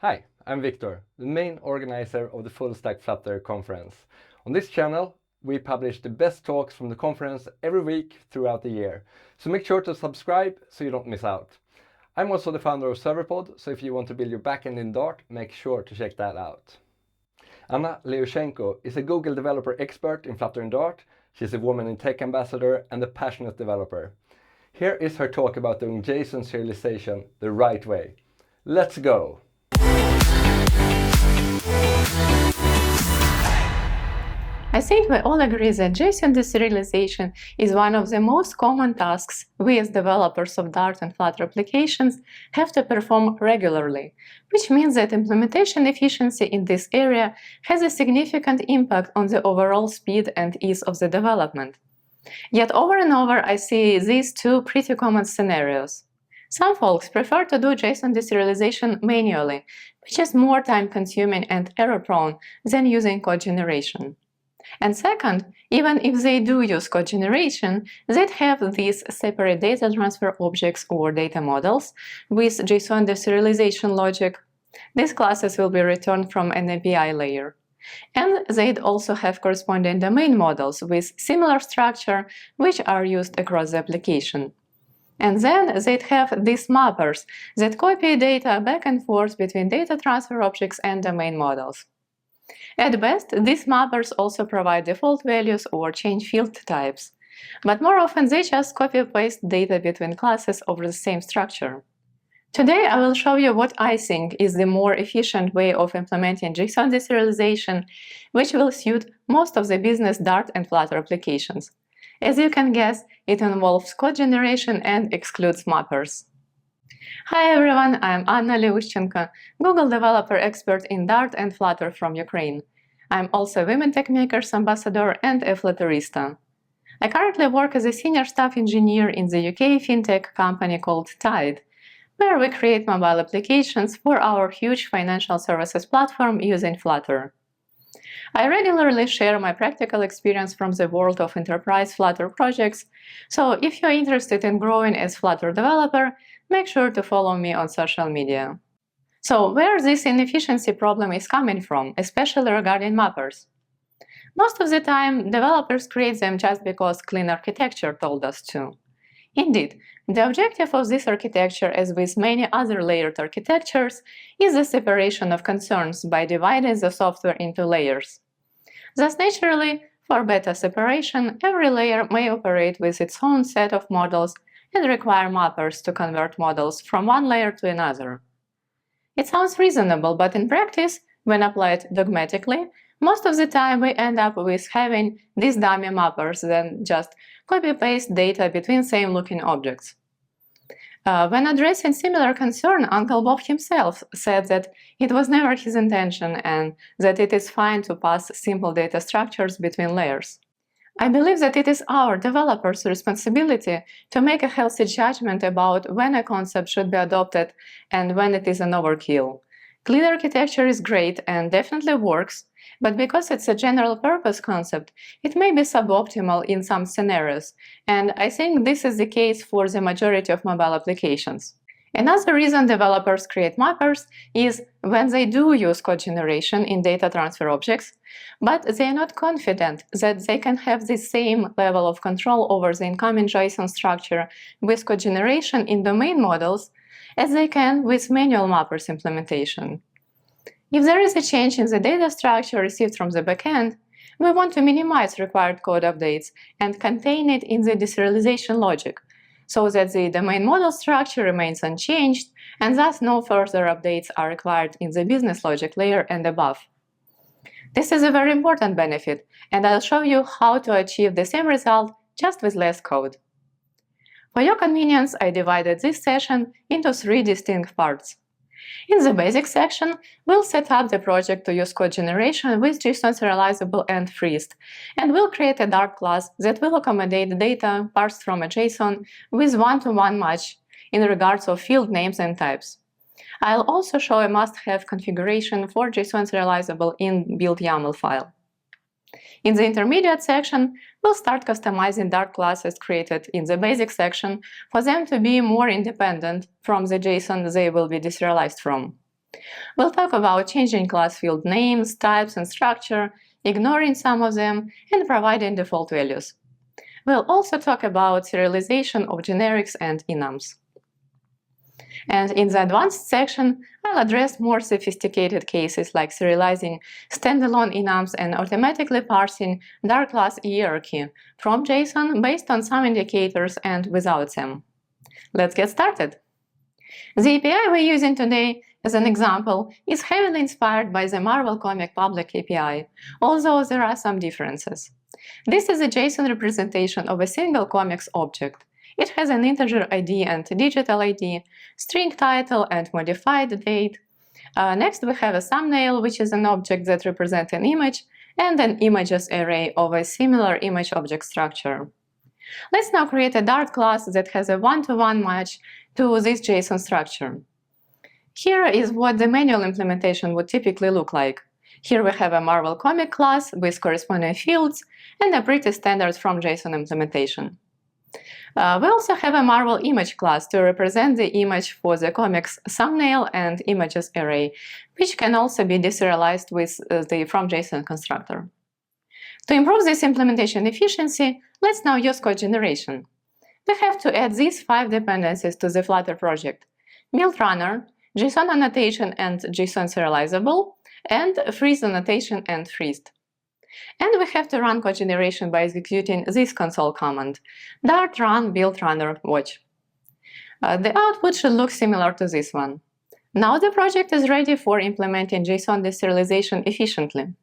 Hi, I'm Victor, the main organizer of the Full Stack Flutter conference. On this channel, we publish the best talks from the conference every week throughout the year, so make sure to subscribe so you don't miss out. I'm also the founder of Serverpod, so if you want to build your backend in Dart, make sure to check that out. Anna Leushchenko is a Google developer expert in Flutter and Dart. She's a woman in tech ambassador and a passionate developer. Here is her talk about doing JSON serialization the right way. Let's go! I think we all agree that JSON deserialization is one of the most common tasks we as developers of Dart and Flutter applications have to perform regularly, which means that implementation efficiency in this area has a significant impact on the overall speed and ease of the development. Yet over and over I see these two pretty common scenarios. Some folks prefer to do JSON deserialization manually, which is more time-consuming and error-prone than using code generation. And second, even if they do use code generation, they'd have these separate data transfer objects or data models with JSON deserialization logic. These classes will be returned from an API layer. And they'd also have corresponding domain models with similar structure, which are used across the application. And then they'd have these mappers that copy data back and forth between data transfer objects and domain models. At best, these mappers also provide default values or change field types, but more often they just copy-paste data between classes over the same structure. Today I will show you what I think is the more efficient way of implementing JSON deserialization, which will suit most of the business Dart and Flutter applications. As you can guess, it involves code generation and excludes mappers. Hi everyone, I'm Anna Leushchenko, Google developer expert in Dart and Flutter from Ukraine. I'm also a Women Tech Makers ambassador and a Flutterista. I currently work as a senior staff engineer in the UK fintech company called Tide, where we create mobile applications for our huge financial services platform using Flutter. I regularly share my practical experience from the world of enterprise Flutter projects, so if you're interested in growing as Flutter developer, make sure to follow me on social media. So, where this inefficiency problem is coming from, especially regarding mappers? Most of the time, developers create them just because clean architecture told us to. Indeed, the objective of this architecture, as with many other layered architectures, is the separation of concerns by dividing the software into layers. Thus, naturally, for better separation, every layer may operate with its own set of models and require mappers to convert models from one layer to another. It sounds reasonable, but in practice, when applied dogmatically, most of the time we end up with having these dummy mappers that just copy-paste data between same-looking objects. When addressing similar concern, Uncle Bob himself said that it was never his intention and that it is fine to pass simple data structures between layers. I believe that it is our developers' responsibility to make a healthy judgment about when a concept should be adopted and when it is an overkill. Clean architecture is great and definitely works, but because it's a general-purpose concept, it may be suboptimal in some scenarios, and I think this is the case for the majority of mobile applications. Another reason developers create mappers is when they do use code generation in data transfer objects, but they are not confident that they can have the same level of control over the incoming JSON structure with code generation in domain models as they can with manual mappers implementation. If there is a change in the data structure received from the backend, we want to minimize required code updates and contain it in the deserialization logic, so that the domain model structure remains unchanged and thus no further updates are required in the business logic layer and above. This is a very important benefit, and I'll show you how to achieve the same result just with less code. For your convenience, I divided this session into 3 distinct parts. In the basic section, we'll set up the project to use code generation with JSON serializable and freezed, and we'll create a Dart class that will accommodate data parsed from a JSON with one-to-one match in regards of field names and types. I'll also show a must-have configuration for JSON serializable in-built YAML file. In the intermediate section, we'll start customizing Dart classes created in the basic section for them to be more independent from the JSON they will be deserialized from. We'll talk about changing class field names, types, and structure, ignoring some of them, and providing default values. We'll also talk about serialization of generics and enums. And in the advanced section, I'll address more sophisticated cases like serializing standalone enums and automatically parsing Dart class hierarchy from JSON based on some indicators and without them. Let's get started. The API we're using today, as an example, is heavily inspired by the Marvel Comic public API, although there are some differences. This is a JSON representation of a single comics object. It has an integer ID and digital ID, string title and modified date. Next we have a thumbnail, which is an object that represents an image, and an images array of a similar image object structure. Let's now create a Dart class that has a one-to-one match to this JSON structure. Here is what the manual implementation would typically look like. Here we have a Marvel Comic class with corresponding fields and a pretty standard from JSON implementation. We also have a Marvel image class to represent the image for the comics thumbnail and images array, which can also be deserialized with the from JSON constructor. To improve this implementation efficiency, let's now use code generation. We have to add these 5 dependencies to the Flutter project: build runner, JSON annotation and JSON serializable, and freeze annotation and freezed. And we have to run code generation by executing this console command: dart run build runner watch. The output should look similar to this one. Now the project is ready for implementing JSON deserialization efficiently.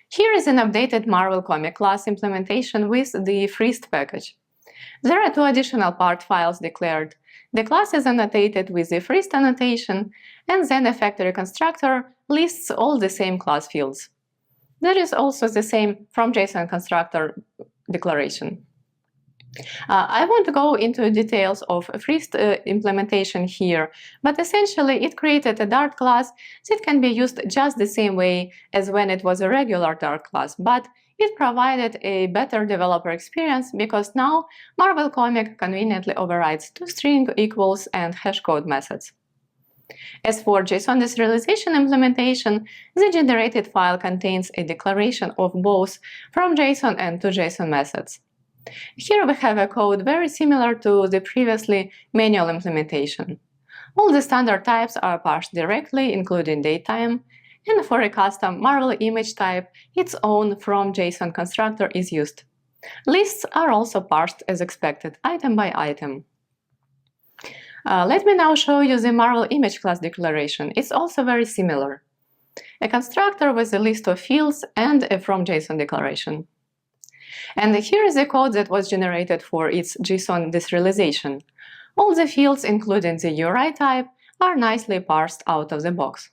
Here is an updated Marvel Comic class implementation with the freezed package. There are 2 additional part files declared. The class is annotated with the freezed annotation, and then a factory constructor lists all the same class fields. There is also the same from JSON constructor declaration. I won't go into details of freezed implementation here, but essentially it created a Dart class that can be used just the same way as when it was a regular Dart class, but it provided a better developer experience because now Marvel Comic conveniently overrides toString, equals, and hashcode methods. As for JSON deserialization implementation, the generated file contains a declaration of both from JSON and toJSON methods. Here we have a code very similar to the previously manual implementation. All the standard types are parsed directly, including datetime, and for a custom Marvel image type, its own from JSON constructor is used. Lists are also parsed as expected, item by item. Let me now show you the Marvel image class declaration. It's also very similar. A constructor with a list of fields and a from JSON declaration. And here is the code that was generated for its JSON deserialization. All the fields, including the URI type, are nicely parsed out of the box.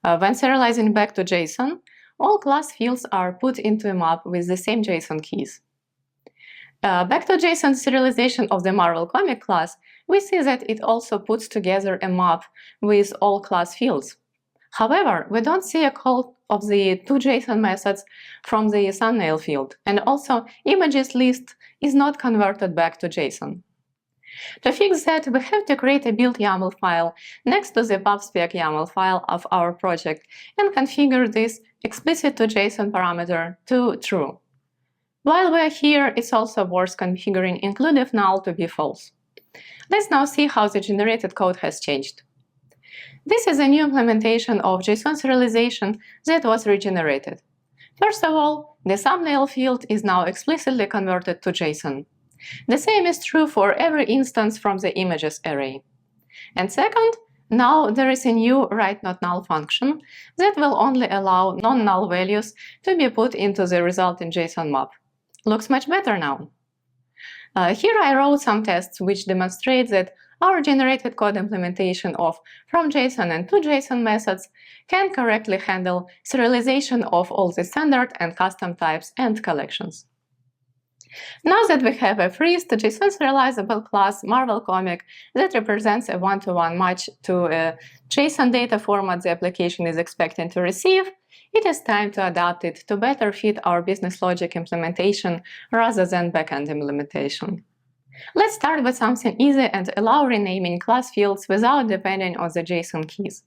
When serializing back to JSON, all class fields are put into a map with the same JSON keys. Back to JSON serialization of the Marvel Comic class, we see that it also puts together a map with all class fields. However, we don't see a call of the 2 JSON methods from the thumbnail field, and also images list is not converted back to JSON. To fix that, we have to create a build YAML file next to the pubspec YAML file of our project and configure this explicit to JSON parameter to true. While we're here, it's also worth configuring include null to be false. Let's now see how the generated code has changed. This is a new implementation of JSON serialization that was regenerated. First of all, the thumbnail field is now explicitly converted to JSON. The same is true for every instance from the images array. And second, now there is a new write-not-null function that will only allow non-null values to be put into the resulting JSON map. Looks much better now. Here I wrote some tests which demonstrate that our generated code implementation of from JSON and to JSON methods can correctly handle serialization of all the standard and custom types and collections. Now that we have a freezed JSON serializable class Marvel Comic that represents a one-to-one match to a JSON data format the application is expecting to receive, it is time to adapt it to better fit our business logic implementation rather than backend implementation. Let's start with something easy and allow renaming class fields without depending on the JSON keys.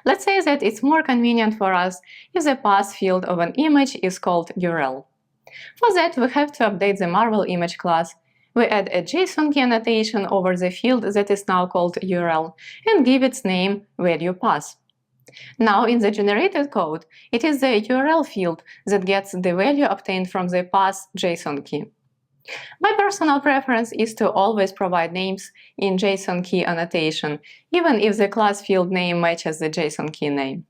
Let's say that it's more convenient for us if the path field of an image is called URL. For that, we have to update the Marvel image class. We add a JSON key annotation over the field that is now called URL and give its name value path. Now, in the generated code, it is the URL field that gets the value obtained from the path JSON key. My personal preference is to always provide names in JSON key annotation, even if the class field name matches the JSON key name.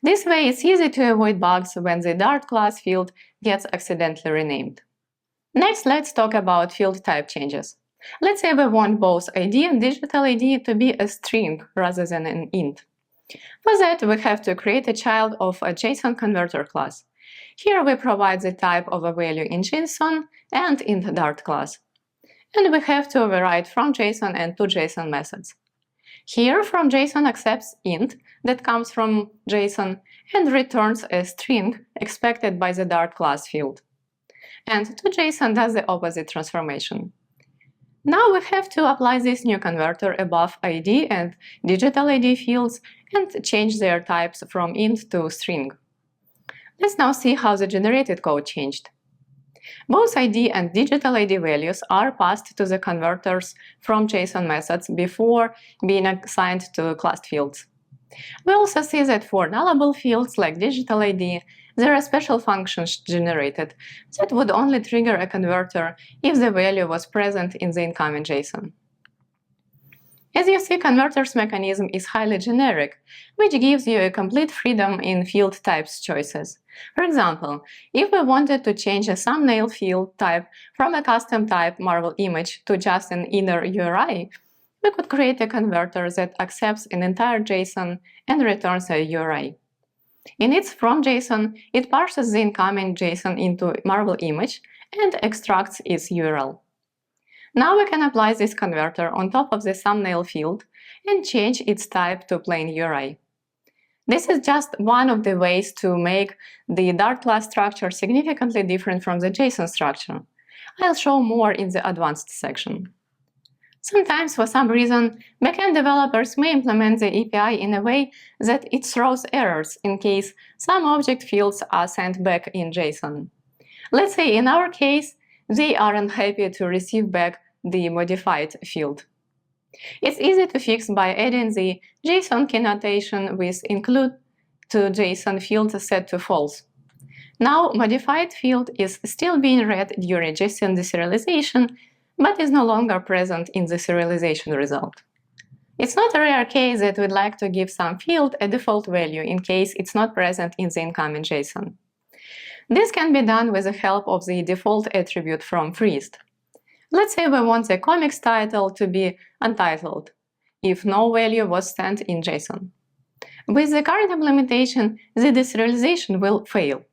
This way, it's easy to avoid bugs when the Dart class field gets accidentally renamed. Next, let's talk about field type changes. Let's say we want both ID and digital ID to be a string rather than an int. For that, we have to create a child of a JSON converter class. Here we provide the type of a value in JSON and in the Dart class. And we have to override from JSON and to JSON methods. Here, from JSON accepts int that comes from JSON and returns a string expected by the Dart class field. And to JSON does the opposite transformation. Now we have to apply this new converter above ID and digital ID fields and change their types from int to string. Let's now see how the generated code changed. Both ID and digital ID values are passed to the converters from JSON methods before being assigned to class fields. We also see that for nullable fields like digital ID, there are special functions generated that would only trigger a converter if the value was present in the incoming JSON. As you see, converters mechanism is highly generic, which gives you a complete freedom in field types choices. For example, if we wanted to change a thumbnail field type from a custom type Marvel image to just an inner URI, we could create a converter that accepts an entire JSON and returns a URI. In its from JSON, it parses the incoming JSON into Marvel image and extracts its URL. Now we can apply this converter on top of the thumbnail field and change its type to plain URI. This is just one of the ways to make the Dart class structure significantly different from the JSON structure. I'll show more in the advanced section. Sometimes, for some reason, backend developers may implement the API in a way that it throws errors in case some object fields are sent back in JSON. Let's say in our case, they aren't happy to receive back the modified field. It's easy to fix by adding the JSON key notation with include to JSON field set to false. Now, modified field is still being read during JSON deserialization, but is no longer present in the serialization result. It's not a rare case that we'd like to give some field a default value in case it's not present in the incoming JSON. This can be done with the help of the default attribute from Priest. Let's say we want the comics title to be untitled, if no value was sent in JSON. With the current implementation, the deserialization will fail.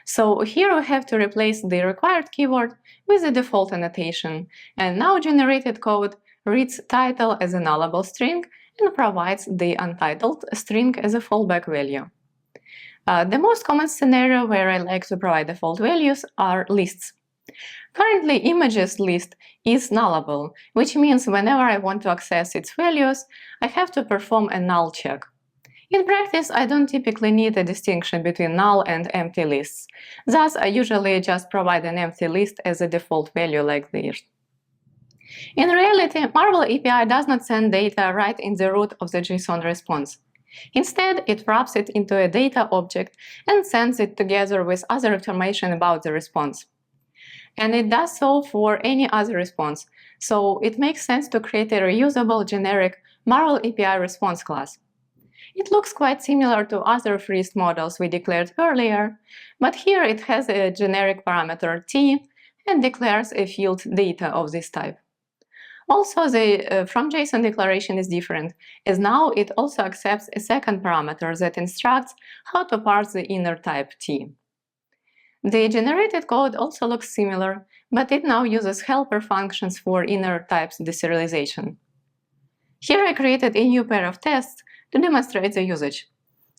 So here we have to replace the required keyword with the default annotation, and now generated code reads title as a nullable string and provides the untitled string as a fallback value. The most common scenario where I like to provide default values are lists. Currently, images list is nullable, which means whenever I want to access its values, I have to perform a null check. In practice, I don't typically need a distinction between null and empty lists. Thus, I usually just provide an empty list as a default value like this. In reality, Marvel API does not send data right in the root of the JSON response. Instead, it wraps it into a data object and sends it together with other information about the response. And it does so for any other response, so it makes sense to create a reusable generic Marvel API response class. It looks quite similar to other Priest models we declared earlier, but here it has a generic parameter t and declares a field data of this type. Also, the from JSON declaration is different, as now it also accepts a second parameter that instructs how to parse the inner type t. The generated code also looks similar, but it now uses helper functions for inner types deserialization. Here I created a new pair of tests to demonstrate the usage.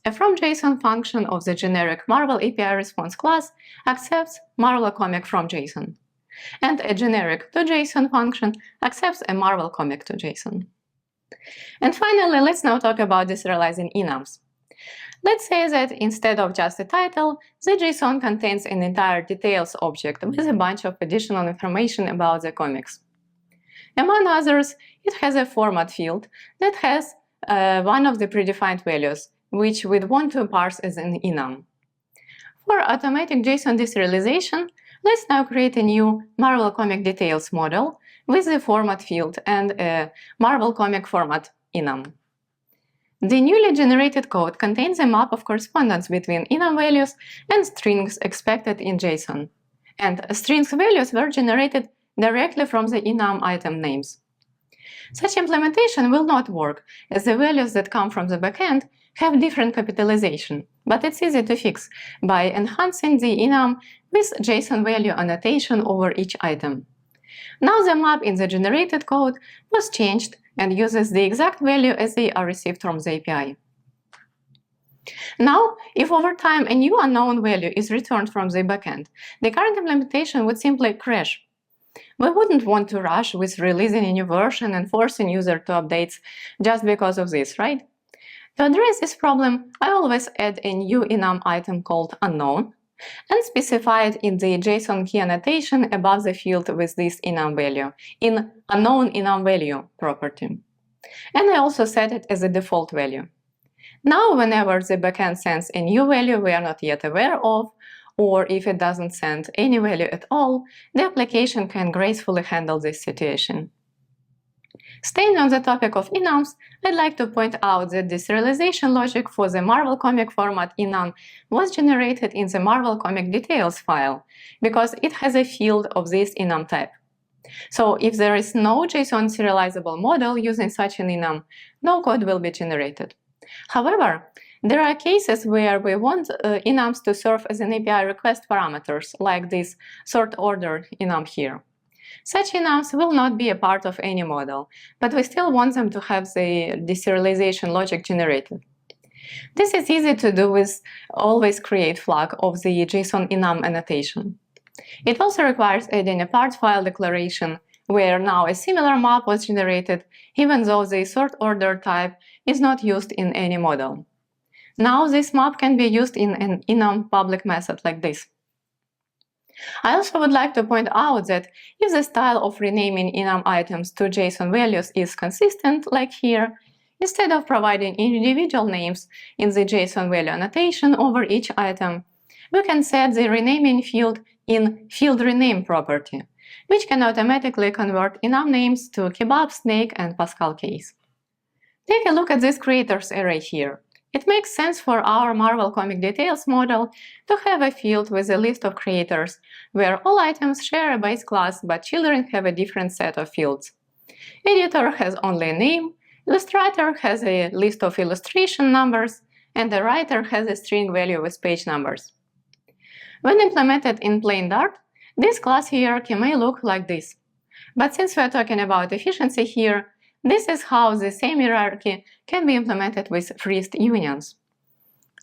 A from_JSON function of the generic Marvel API response class accepts Marvel comic from JSON. and a generic toJSON function accepts a Marvel comic to JSON. And finally, let's now talk about deserializing enums. Let's say that instead of just a title, the JSON contains an entire details object with a bunch of additional information about the comics. Among others, it has a format field that has one of the predefined values, which we'd want to parse as an enum. For automatic JSON deserialization, let's now create a new Marvel comic details model with the format field and a Marvel comic format enum. The newly generated code contains a map of correspondence between enum values and strings expected in JSON, and strings values were generated directly from the enum item names. Such implementation will not work, as the values that come from the backend have different capitalization, but it's easy to fix by enhancing the enum with JSON value annotation over each item. Now the map in the generated code was changed and uses the exact value as they are received from the API. Now, if over time a new unknown value is returned from the backend, the current implementation would simply crash. We wouldn't want to rush with releasing a new version and forcing user to updates just because of this, right? To address this problem, I always add a new enum item called unknown and specify it in the JSON key annotation above the field with this enum value in unknown enum value property. And I also set it as a default value. Now, whenever the backend sends a new value we are not yet aware of, or if it doesn't send any value at all, the application can gracefully handle this situation. Staying on the topic of enums, I'd like to point out that deserialization logic for the Marvel comic format enum was generated in the Marvel comic details file, because it has a field of this enum type. So if there is no JSON serializable model using such an enum, no code will be generated. However, there are cases where we want enums to serve as an API request parameters, like this sort order enum here. Such enums will not be a part of any model, but we still want them to have the deserialization logic generated. This is easy to do with always create flag of the JSON enum annotation. It also requires adding a part file declaration where now a similar map was generated, even though the sort order type is not used in any model. Now this map can be used in an enum public method like this. I also would like to point out that if the style of renaming enum items to JSON values is consistent, like here, instead of providing individual names in the JSON value annotation over each item, we can set the renaming field in field rename property, which can automatically convert enum names to kebab, snake, and Pascal case. Take a look at this creators array here. It makes sense for our Marvel comic details model to have a field with a list of creators, where all items share a base class, but children have a different set of fields. Editor has only a name, illustrator has a list of illustration numbers, and the writer has a string value with page numbers. When implemented in plain Dart, this class hierarchy may look like this. But since we are talking about efficiency here, this is how the same hierarchy can be implemented with freezed unions.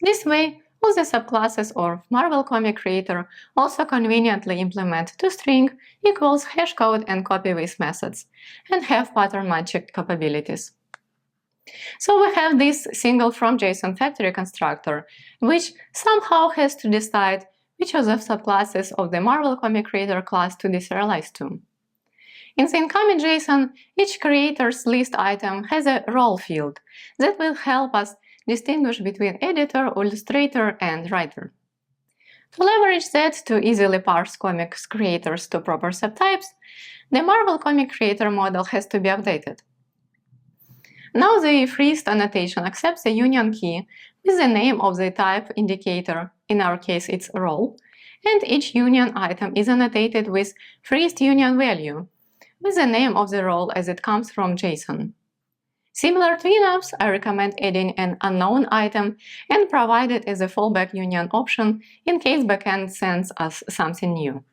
This way, all the subclasses of Marvel comic creator also conveniently implement toString equals hashcode and copy with methods, and have pattern matching capabilities. So we have this single from JSON factory constructor, which somehow has to decide which of the subclasses of the Marvel comic creator class to deserialize to. In the incoming JSON, each creator's list item has a role field that will help us distinguish between editor, illustrator, and writer. To leverage that to easily parse comics creators to proper subtypes, the Marvel comic creator model has to be updated. Now the freezed annotation accepts a union key with the name of the type indicator, in our case it's role, and each union item is annotated with freezed union value, with the name of the role as it comes from JSON. Similar to Enams, I recommend adding an unknown item and provide it as a fallback union option in case backend sends us something new.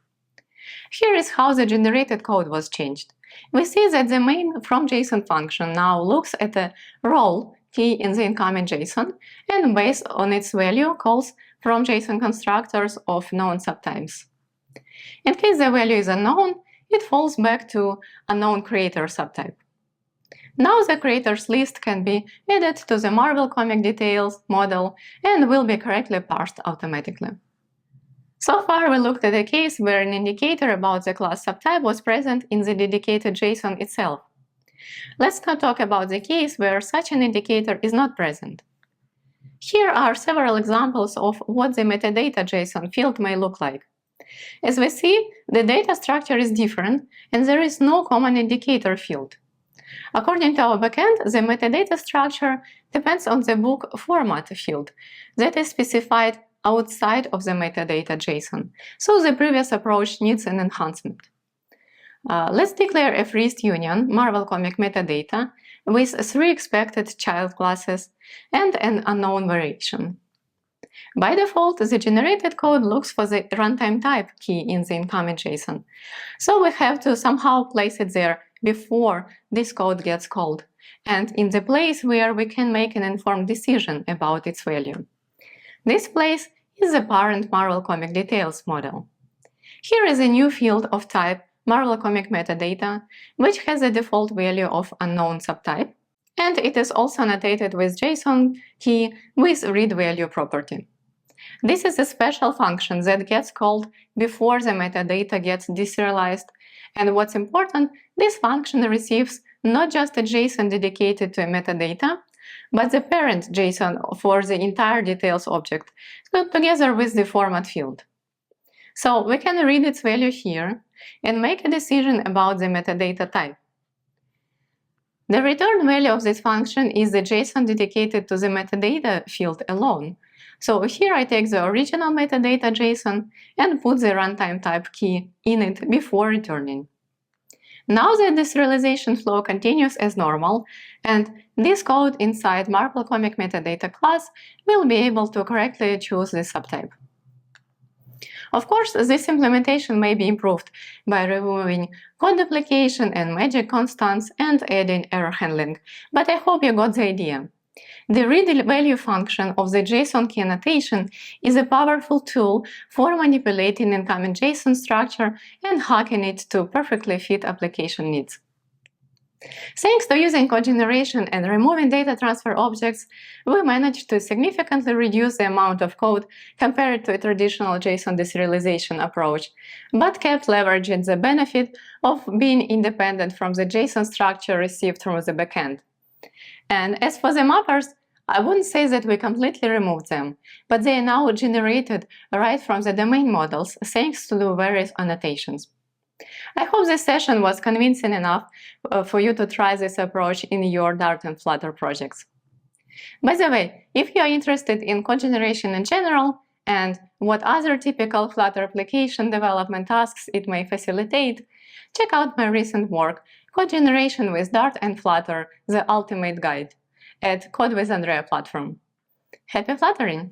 Here is how the generated code was changed. We see that the main from JSON function now looks at a role key in the incoming JSON and based on its value calls from JSON constructors of known subtypes. In case the value is unknown, it falls back to unknown creator subtype. Now the creators list can be added to the Marvel comic details model and will be correctly parsed automatically. So far, we looked at a case where an indicator about the class subtype was present in the dedicated JSON itself. Let's now talk about the case where such an indicator is not present. Here are several examples of what the metadata JSON field may look like. As we see, the data structure is different and there is no common indicator field. According to our backend, the metadata structure depends on the book format field that is specified outside of the metadata JSON, so the previous approach needs an enhancement. Let's declare a freezed union Marvel comic metadata with 3 expected child classes and an unknown variation. By default, the generated code looks for the runtime type key in the incoming JSON, so we have to somehow place it there before this code gets called, and in the place where we can make an informed decision about its value. This place is the parent Marvel comic details model. Here is a new field of type Marvel comic metadata, which has a default value of unknown subtype, and it is also annotated with JSON key with read value property. This is a special function that gets called before the metadata gets deserialized, and what's important, this function receives not just a JSON dedicated to a metadata, but the parent JSON for the entire details object, together with the format field. So we can read its value here and make a decision about the metadata type. The return value of this function is the JSON dedicated to the metadata field alone. So here I take the original metadata JSON and put the runtime type key in it before returning. Now the deserialization flow continues as normal, and this code inside Marvel comic metadata class will be able to correctly choose this subtype. Of course, this implementation may be improved by removing code duplication and magic constants and adding error handling, but I hope you got the idea. The read value function of the JSON key annotation is a powerful tool for manipulating incoming JSON structure and hacking it to perfectly fit application needs. Thanks to using code generation and removing data transfer objects, we managed to significantly reduce the amount of code compared to a traditional JSON deserialization approach, but kept leveraging the benefit of being independent from the JSON structure received from the backend. And as for the mappers, I wouldn't say that we completely removed them, but they are now generated right from the domain models thanks to the various annotations. I hope this session was convincing enough for you to try this approach in your Dart and Flutter projects. By the way, if you are interested in code generation in general and what other typical Flutter application development tasks it may facilitate, check out my recent work, Code Generation with Dart and Flutter, the Ultimate Guide, at Code with Andrea platform. Happy Fluttering!